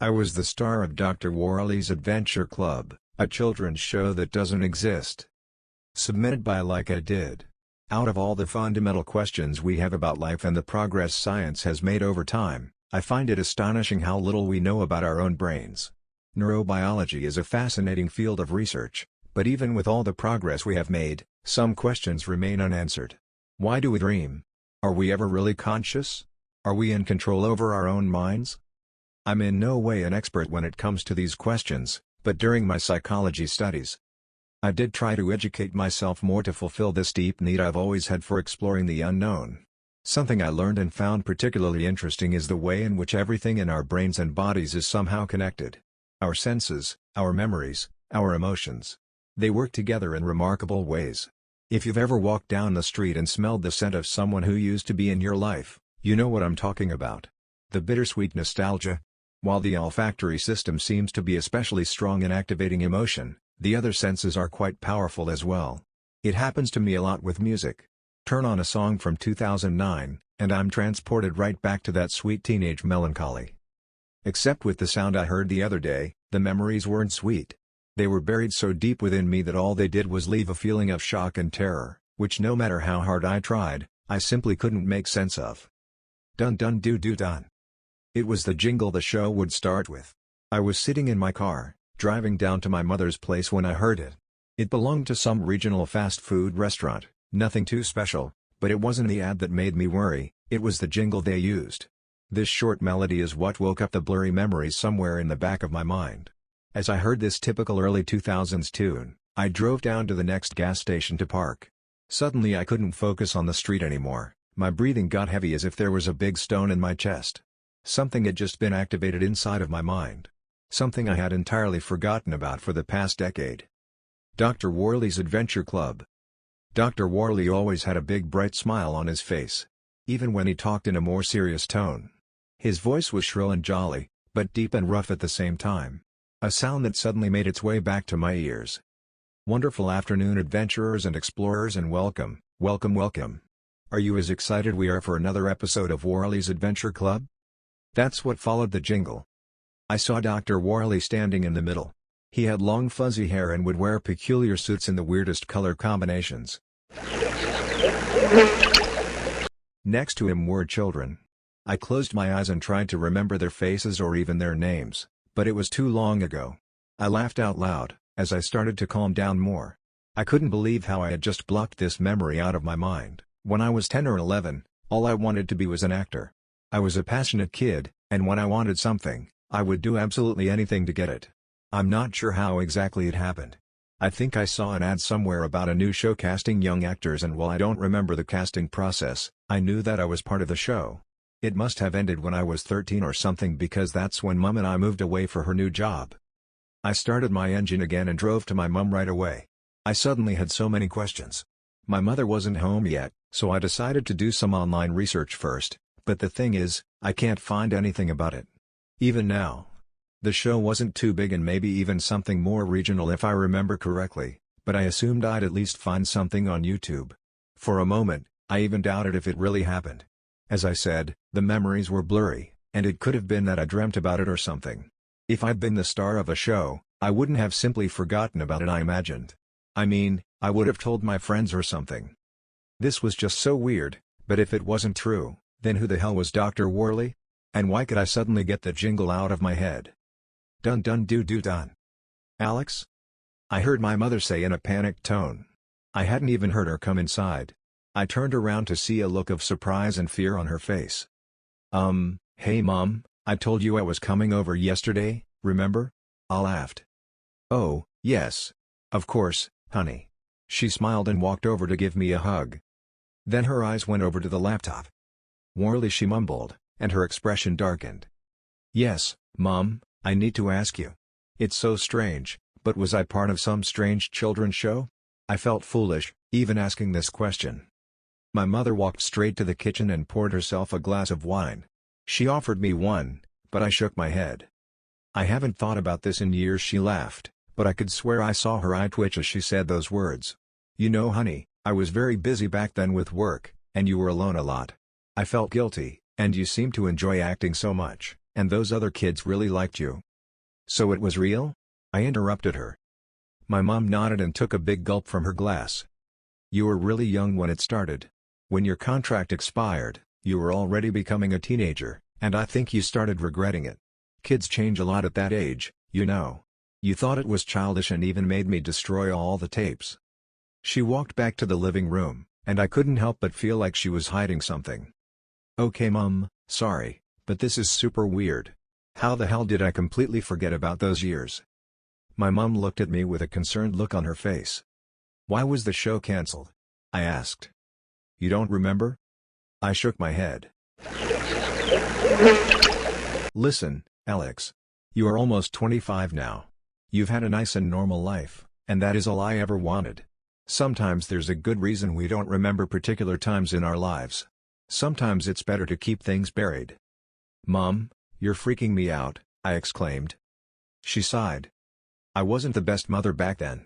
I was the star of Dr. Worley's Adventure Club, a children's show that doesn't exist. Submitted by Like I Did. Out of all the fundamental questions we have about life and the progress science has made over time, I find it astonishing how little we know about our own brains. Neurobiology is a fascinating field of research, but even with all the progress we have made, some questions remain unanswered. Why do we dream? Are we ever really conscious? Are we in control over our own minds? I'm in no way an expert when it comes to these questions, but during my psychology studies, I did try to educate myself more to fulfill this deep need I've always had for exploring the unknown. Something I learned and found particularly interesting is the way in which everything in our brains and bodies is somehow connected. Our senses, our memories, our emotions. They work together in remarkable ways. If you've ever walked down the street and smelled the scent of someone who used to be in your life, you know what I'm talking about. The bittersweet nostalgia. While the olfactory system seems to be especially strong in activating emotion, the other senses are quite powerful as well. It happens to me a lot with music. Turn on a song from 2009, and I'm transported right back to that sweet teenage melancholy. Except with the sound I heard the other day, the memories weren't sweet. They were buried so deep within me that all they did was leave a feeling of shock and terror, which no matter how hard I tried, I simply couldn't make sense of. Dun dun doo doo dun. It was the jingle the show would start with. I was sitting in my car, driving down to my mother's place when I heard it. It belonged to some regional fast food restaurant, nothing too special, but it wasn't the ad that made me worry, it was the jingle they used. This short melody is what woke up the blurry memories somewhere in the back of my mind. As I heard this typical early 2000s tune, I drove down to the next gas station to park. Suddenly I couldn't focus on the street anymore, my breathing got heavy as if there was a big stone in my chest. Something had just been activated inside of my mind. Something I had entirely forgotten about for the past decade. Dr. Worley's Adventure Club. Dr. Worley always had a big bright smile on his face, even when he talked in a more serious tone. His voice was shrill and jolly, but deep and rough at the same time. A sound that suddenly made its way back to my ears. Wonderful afternoon, adventurers and explorers, and welcome, welcome, welcome. Are you as excited we are for another episode of Worley's Adventure Club? That's what followed the jingle. I saw Dr. Worley standing in the middle. He had long fuzzy hair and would wear peculiar suits in the weirdest color combinations. Next to him were children. I closed my eyes and tried to remember their faces or even their names, but it was too long ago. I laughed out loud, as I started to calm down more. I couldn't believe how I had just blocked this memory out of my mind. When I was 10 or 11, all I wanted to be was an actor. I was a passionate kid, and when I wanted something, I would do absolutely anything to get it. I'm not sure how exactly it happened. I think I saw an ad somewhere about a new show casting young actors, and while I don't remember the casting process, I knew that I was part of the show. It must have ended when I was 13 or something, because that's when Mum and I moved away for her new job. I started my engine again and drove to my mum right away. I suddenly had so many questions. My mother wasn't home yet, so I decided to do some online research first, but the thing is, I can't find anything about it. Even now. The show wasn't too big and maybe even something more regional if I remember correctly, but I assumed I'd at least find something on YouTube. For a moment, I even doubted if it really happened. As I said, the memories were blurry, and it could have been that I dreamt about it or something. If I'd been the star of a show, I wouldn't have simply forgotten about it, I imagined. I mean, I would have told my friends or something. This was just so weird, but if it wasn't true, then who the hell was Dr. Worley? And why could I suddenly get the jingle out of my head? Dun dun doo doo dun. Alex? I heard my mother say in a panicked tone. I hadn't even heard her come inside. I turned around to see a look of surprise and fear on her face. Hey Mom, I told you I was coming over yesterday, remember? I laughed. Oh, yes. Of course, honey. She smiled and walked over to give me a hug. Then her eyes went over to the laptop. Worley, she mumbled, and her expression darkened. Yes, Mom, I need to ask you. It's so strange, but was I part of some strange children's show? I felt foolish, even asking this question. My mother walked straight to the kitchen and poured herself a glass of wine. She offered me one, but I shook my head. I haven't thought about this in years, she laughed, but I could swear I saw her eye twitch as she said those words. You know, honey, I was very busy back then with work, and you were alone a lot. I felt guilty, and you seemed to enjoy acting so much. And those other kids really liked you. So it was real? I interrupted her. My mom nodded and took a big gulp from her glass. You were really young when it started. When your contract expired, you were already becoming a teenager, and I think you started regretting it. Kids change a lot at that age, you know. You thought it was childish and even made me destroy all the tapes. She walked back to the living room, and I couldn't help but feel like she was hiding something. Okay Mom, sorry, but this is super weird. How the hell did I completely forget about those years? My mom looked at me with a concerned look on her face. Why was the show canceled? I asked. You don't remember? I shook my head. Listen, Alex. You are almost 25 now. You've had a nice and normal life, and that is all I ever wanted. Sometimes there's a good reason we don't remember particular times in our lives. Sometimes it's better to keep things buried. Mom, you're freaking me out, I exclaimed. She sighed. I wasn't the best mother back then.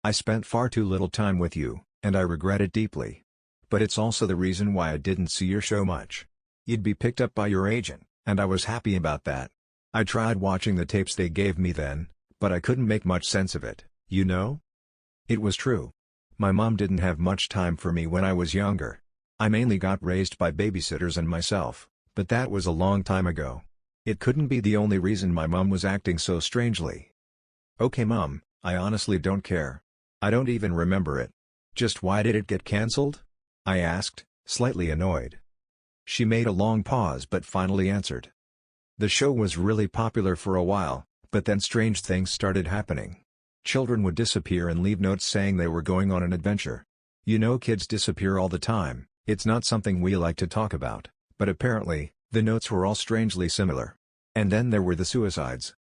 I spent far too little time with you, and I regret it deeply. But it's also the reason why I didn't see your show much. You'd be picked up by your agent, and I was happy about that. I tried watching the tapes they gave me then, but I couldn't make much sense of it, you know? It was true. My mom didn't have much time for me when I was younger. I mainly got raised by babysitters and myself, but that was a long time ago. It couldn't be the only reason my mom was acting so strangely. Okay Mom, I honestly don't care. I don't even remember it. Just why did it get cancelled? I asked, slightly annoyed. She made a long pause but finally answered. The show was really popular for a while, but then strange things started happening. Children would disappear and leave notes saying they were going on an adventure. You know, kids disappear all the time. It's not something we like to talk about, but apparently, the notes were all strangely similar. And then there were the suicides.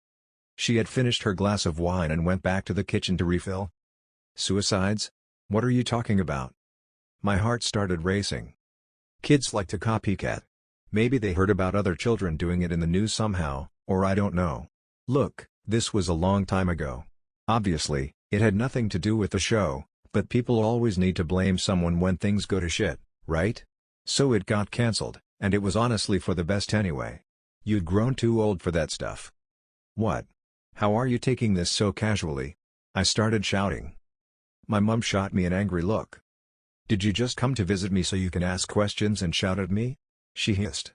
She had finished her glass of wine and went back to the kitchen to refill. Suicides? What are you talking about? My heart started racing. Kids like to copycat. Maybe they heard about other children doing it in the news somehow, or I don't know. Look, this was a long time ago. Obviously, it had nothing to do with the show, but people always need to blame someone when things go to shit, right? So it got cancelled, and it was honestly for the best anyway. You'd grown too old for that stuff. What? How are you taking this so casually? I started shouting. My mom shot me an angry look. Did you just come to visit me so you can ask questions and shout at me? She hissed.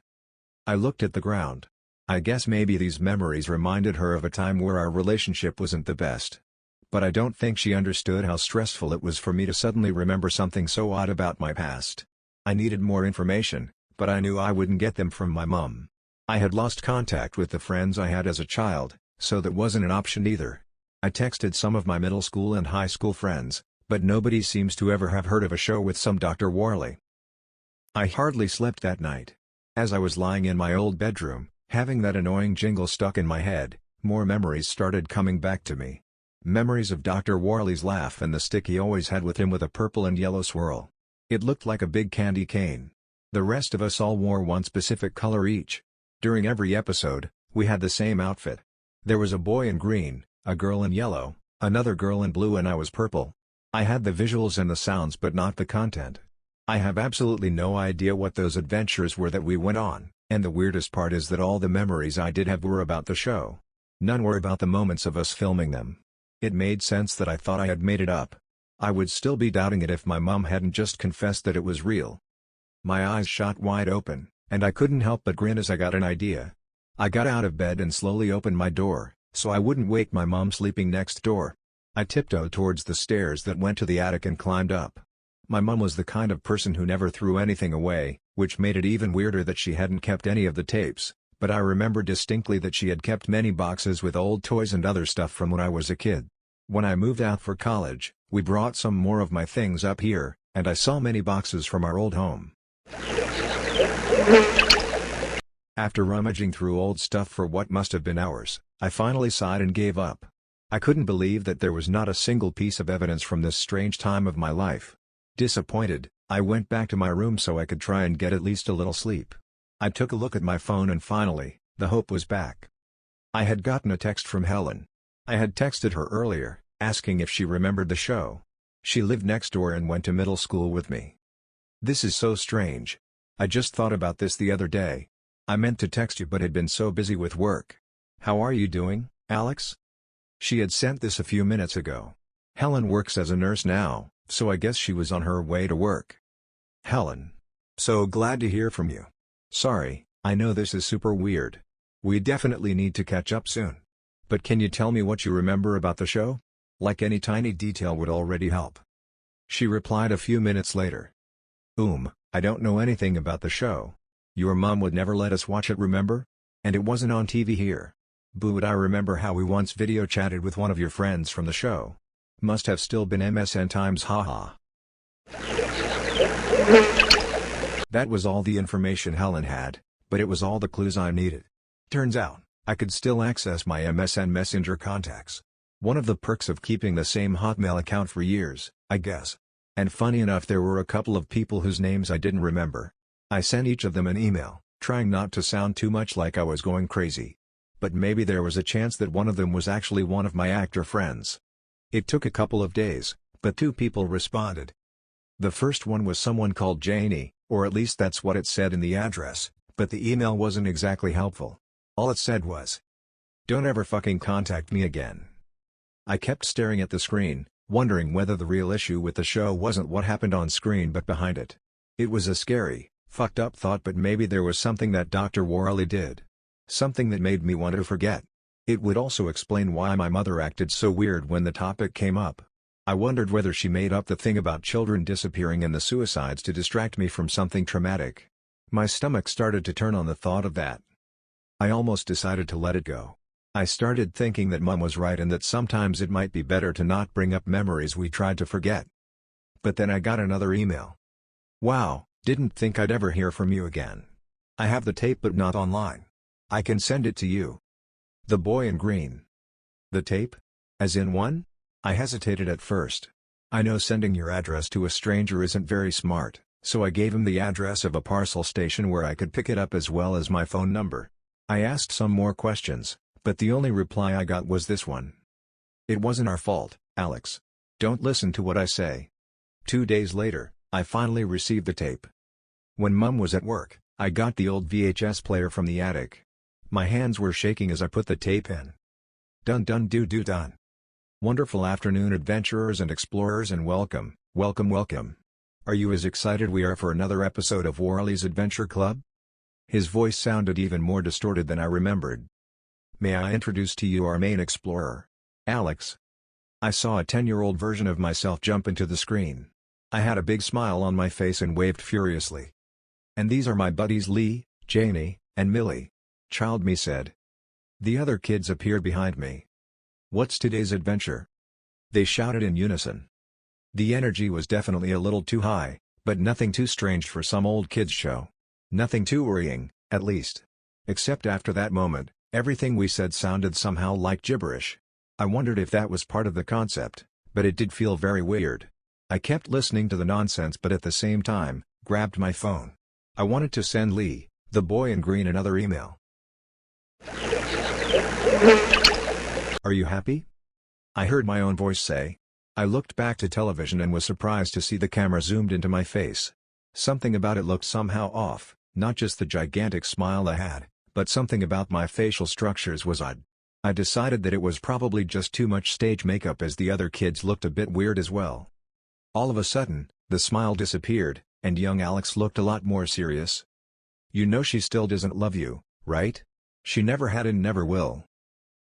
I looked at the ground. I guess maybe these memories reminded her of a time where our relationship wasn't the best. But I don't think she understood how stressful it was for me to suddenly remember something so odd about my past. I needed more information, but I knew I wouldn't get them from my mom. I had lost contact with the friends I had as a child, so that wasn't an option either. I texted some of my middle school and high school friends, but nobody seems to ever have heard of a show with some Dr. Worley. I hardly slept that night. As I was lying in my old bedroom, having that annoying jingle stuck in my head, more memories started coming back to me. Memories of Dr. Worley's laugh and the stick he always had with him with a purple and yellow swirl. It looked like a big candy cane. The rest of us all wore one specific color each. During every episode, we had the same outfit. There was a boy in green, a girl in yellow, another girl in blue, and I was purple. I had the visuals and the sounds but not the content. I have absolutely no idea what those adventures were that we went on, and the weirdest part is that all the memories I did have were about the show. None were about the moments of us filming them. It made sense that I thought I had made it up. I would still be doubting it if my mom hadn't just confessed that it was real. My eyes shot wide open, and I couldn't help but grin as I got an idea. I got out of bed and slowly opened my door, so I wouldn't wake my mom sleeping next door. I tiptoed towards the stairs that went to the attic and climbed up. My mom was the kind of person who never threw anything away, which made it even weirder that she hadn't kept any of the tapes, but I remember distinctly that she had kept many boxes with old toys and other stuff from when I was a kid. When I moved out for college, we brought some more of my things up here, and I saw many boxes from our old home. After rummaging through old stuff for what must have been hours, I finally sighed and gave up. I couldn't believe that there was not a single piece of evidence from this strange time of my life. Disappointed, I went back to my room so I could try and get at least a little sleep. I took a look at my phone and finally, the hope was back. I had gotten a text from Helen. I had texted her earlier, asking if she remembered the show. She lived next door and went to middle school with me. This is so strange. I just thought about this the other day. I meant to text you but had been so busy with work. How are you doing, Alex? She had sent this a few minutes ago. Helen works as a nurse now, so I guess she was on her way to work. Helen. So glad to hear from you. Sorry, I know this is super weird. We definitely need to catch up soon. But can you tell me what you remember about the show? Like any tiny detail would already help. She replied a few minutes later. I don't know anything about the show. Your mom would never let us watch it, remember? And it wasn't on TV here. But I remember how we once video chatted with one of your friends from the show. Must have still been MSN times, haha. That was all the information Helen had, but it was all the clues I needed. Turns out, I could still access my MSN Messenger contacts. One of the perks of keeping the same Hotmail account for years, I guess. And funny enough, there were a couple of people whose names I didn't remember. I sent each of them an email, trying not to sound too much like I was going crazy. But maybe there was a chance that one of them was actually one of my actor friends. It took a couple of days, but 2 people responded. The first one was someone called Janie, or at least that's what it said in the address, but the email wasn't exactly helpful. All it said was, "Don't ever fucking contact me again." I kept staring at the screen, wondering whether the real issue with the show wasn't what happened on screen but behind it. It was a scary, fucked up thought, but maybe there was something that Dr. Worley did. Something that made me want to forget. It would also explain why my mother acted so weird when the topic came up. I wondered whether she made up the thing about children disappearing and the suicides to distract me from something traumatic. My stomach started to turn on the thought of that. I almost decided to let it go. I started thinking that Mom was right and that sometimes it might be better to not bring up memories we tried to forget. But then I got another email. "Wow, didn't think I'd ever hear from you again. I have the tape but not online. I can send it to you." The boy in green. The tape? As in one? I hesitated at first. I know sending your address to a stranger isn't very smart, so I gave him the address of a parcel station where I could pick it up as well as my phone number. I asked some more questions, but the only reply I got was this one. "It wasn't our fault, Alex. Don't listen to what I say." 2 days later, I finally received the tape. When Mom was at work, I got the old VHS player from the attic. My hands were shaking as I put the tape in. Done. Wonderful afternoon, adventurers and explorers, and welcome. Are you as excited we are for another episode of Worley's Adventure Club? His voice sounded even more distorted than I remembered. May I introduce to you our main explorer, Alex? I saw a 10-year-old version of myself jump into the screen. I had a big smile on my face and waved furiously. "And these are my buddies Lee, Janie, and Millie," Child Me said. The other kids appeared behind me. "What's today's adventure?" they shouted in unison. The energy was definitely a little too high, but nothing too strange for some old kids show. Nothing too worrying, at least. Except after that moment, everything we said sounded somehow like gibberish. I wondered if that was part of the concept, but it did feel very weird. I kept listening to the nonsense but at the same time, grabbed my phone. I wanted to send Lee, the boy in green, another email. "Are you happy?" I heard my own voice say. I looked back to television and was surprised to see the camera zoomed into my face. Something about it looked somehow off, not just the gigantic smile I had, but something about my facial structures was odd. I decided that it was probably just too much stage makeup, as the other kids looked a bit weird as well. All of a sudden, the smile disappeared, and young Alex looked a lot more serious. "You know she still doesn't love you, right? She never had and never will."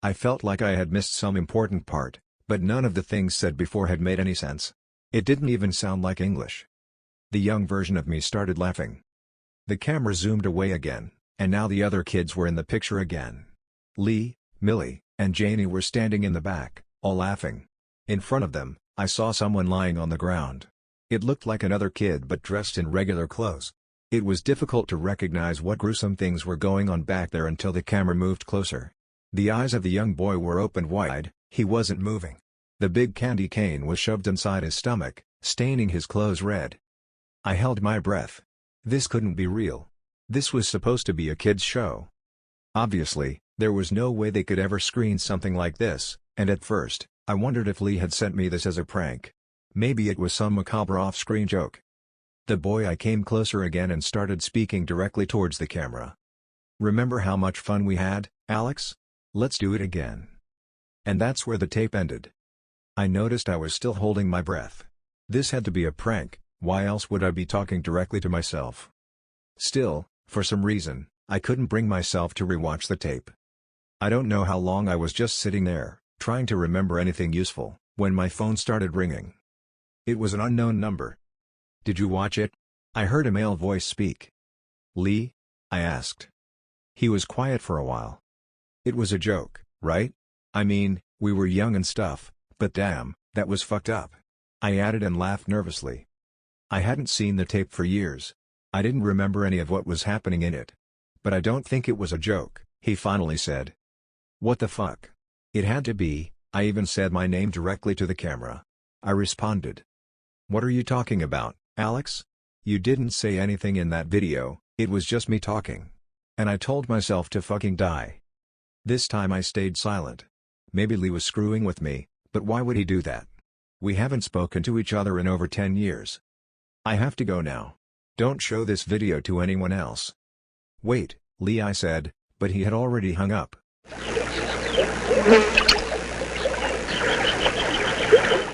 I felt like I had missed some important part, but none of the things said before had made any sense. It didn't even sound like English. The young version of me started laughing. The camera zoomed away again, and now the other kids were in the picture again. Lee, Millie, and Janie were standing in the back, all laughing. In front of them, I saw someone lying on the ground. It looked like another kid but dressed in regular clothes. It was difficult to recognize what gruesome things were going on back there until the camera moved closer. The eyes of the young boy were opened wide, he wasn't moving. The big candy cane was shoved inside his stomach, staining his clothes red. I held my breath. This couldn't be real. This was supposed to be a kid's show. Obviously, there was no way they could ever screen something like this, and at first, I wondered if Lee had sent me this as a prank. Maybe it was some macabre off-screen joke. I came closer again and started speaking directly towards the camera. Remember how much fun we had, Alex? Let's do it again." And that's where the tape ended. I noticed I was still holding my breath. This had to be a prank, why else would I be talking directly to myself? Still, for some reason, I couldn't bring myself to rewatch the tape. I don't know how long I was just sitting there, trying to remember anything useful, when my phone started ringing. It was an unknown number. "Did you watch it?" I heard a male voice speak. "Lee?" I asked. He was quiet for a while. "It was a joke, right? I mean, we were young and stuff, but damn, that was fucked up," I added and laughed nervously. I hadn't seen the tape for years. I didn't remember any of what was happening in it. "But I don't think it was a joke," he finally said. "What the fuck? It had to be." I even said my name directly to the camera. I responded. "What are you talking about, Alex? You didn't say anything in that video, it was just me talking. And I told myself to fucking die." This time I stayed silent. Maybe Lee was screwing with me, but why would he do that? We haven't spoken to each other in over 10 years. "I have to go now. Don't show this video to anyone else." "Wait, Lee," I said, but he had already hung up.